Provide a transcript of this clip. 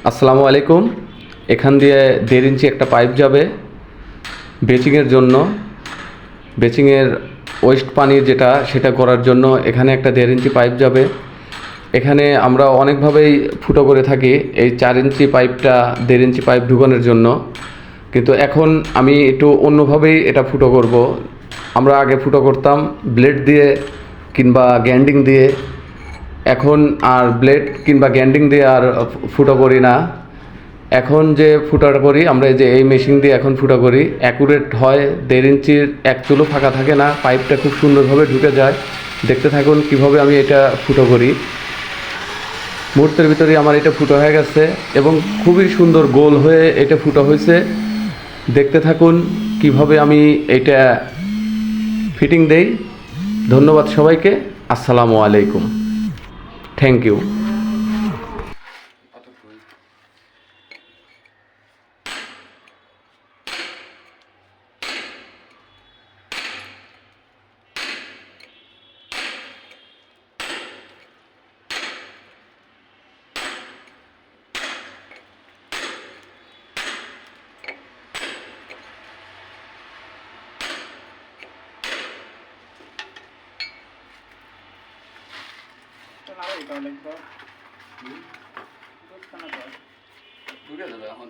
আসসালামু আলাইকুম। এখান দিয়ে 1.5 ইঞ্চি একটা পাইপ যাবে বেচিংয়ের জন্য। বেচিংয়ের ওয়েস্ট পানি যেটা সেটা করার জন্য এখানে একটা 1.5 ইঞ্চি পাইপ যাবে। এখানে আমরা অনেকভাবেই ফুটো করে থাকি এই 4 ইঞ্চি পাইপটা 1.5 ইঞ্চি পাইপ ঢুকানোর জন্য, কিন্তু এখন আমি একটু অন্যভাবেই এটা ফুটো করব। আমরা আগে ফুটো করতাম ব্লেড দিয়ে কিংবা গ্যান্ডিং দিয়ে, এখন আর ব্লেড কিংবা গ্যান্ডিং দিয়ে আর ফুটো করি না। এখন যে ফুটোটা করি আমরা এই মেশিন দিয়ে এখন ফুটো করি, অ্যাকুরেট হয়। 1.5 ইঞ্চির এক চুলো ফাঁকা থাকে না, পাইপটা খুব সুন্দরভাবে ঢুকে যায়। দেখতে থাকুন কিভাবে আমি এটা ফুটো করি। মুহূর্তের ভিতরেই আমার এটা ফুটো হয়ে গেছে এবং খুবই সুন্দর গোল হয়ে এটা ফুটো হয়েছে। দেখতে থাকুন কিভাবে আমি এটা ফিটিং দেই। ধন্যবাদ সবাইকে। আসসালামু আলাইকুম। Thank you. ঢুকে যাবে এখন।